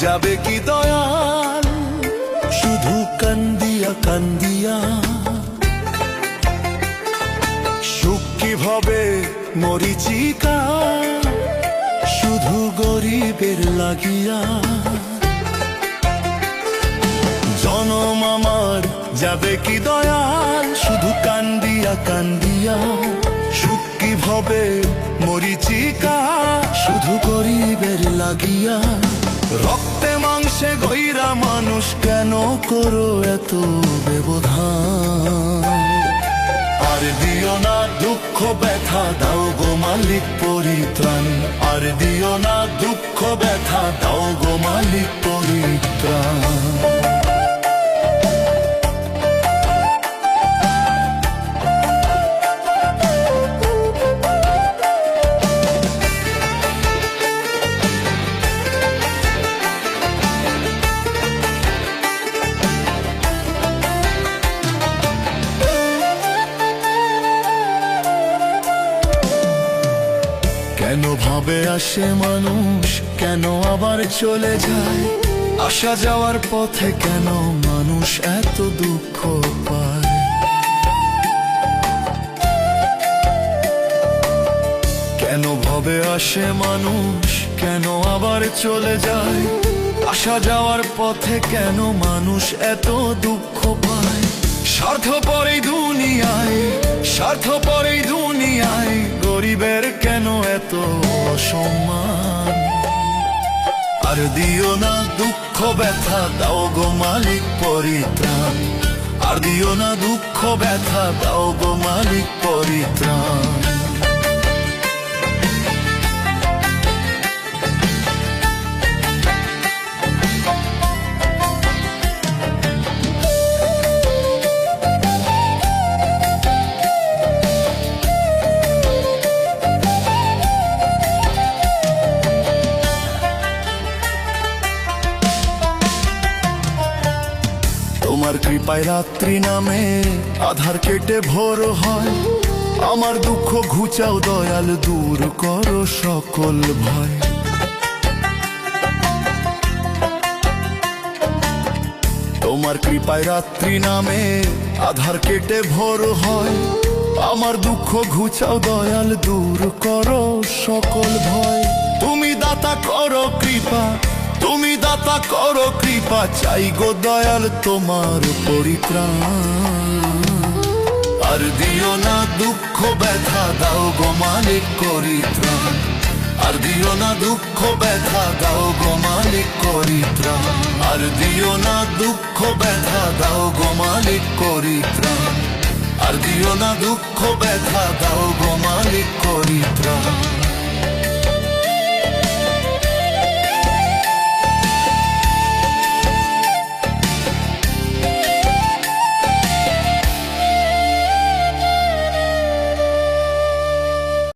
যাবে কি দয়াল শুধু কান্দিয়া কান্দিয়া। সুখ কিভাবে মরিচিকা শুধু গরিবের লাগিয়া। জনম আমার যাবে কি দয়াল শুধু কান্দিয়া কান্দিয়া। সুখ কিভাবে মরিচিকা শুধু গরিবের লাগিয়া। রক্তে মাংসে গইরা মানুষ কেন করো এত ব্যবধান। আর দিও না দুঃখ ব্যথা দাও গো মালিক পরিত্রাণ। আর দিও না দুঃখ ব্যথা দাও গো মালিক পরিত্রাণ। কেন ভাবে আসে মানুষ কেন আবার চলে যায়। আসা যাওয়ার পথে কেন মানুষ এত দুঃখ পায়। কেন ভাবে আসে মানুষ কেন আবার চলে যায়। আসা যাওয়ার পথে কেন মানুষ এত দুঃখ পায়। স্বার্থপর এই দুনিয়ায় স্বার্থপর এই দুনিয়ায় গরিবের কেন এত অসম্মান। আর দিও না দুঃখ ব্যথা দাও গো মালিক পরিত্রাণ। আর দিও না দুঃখ ব্যথা দাও গো মালিক পরিত্রাণ। তোমার কৃপায় রাত্রি নামে আধার কেটে ভোর হয়। আমার দুঃখ ঘুচাও দয়াল দূর করো সকল ভয়। তোমার কৃপায় রাত্রি নামে আধার কেটে ভোর হয়। আমার দুঃখ ঘুচাও দয়াল দূর করো সকল ভয়। তুমি দাতা করো কৃপা তুমি দাতা করো কৃপা চাই গো দয়াল তোমার পরিত্রাণ। আর দিও না দুঃখ ব্যথা দাও গো মালিক পরিত্রাণ। আর দিও না দুঃখ ব্যথা দাও গো মালিক পরিত্রাণ। আর দিও না দুঃখ ব্যথা দাও গো মালিক পরিত্রাণ। আর দিও না দুঃখ ব্যথা দাও গো মালিক পরিত্রাণ।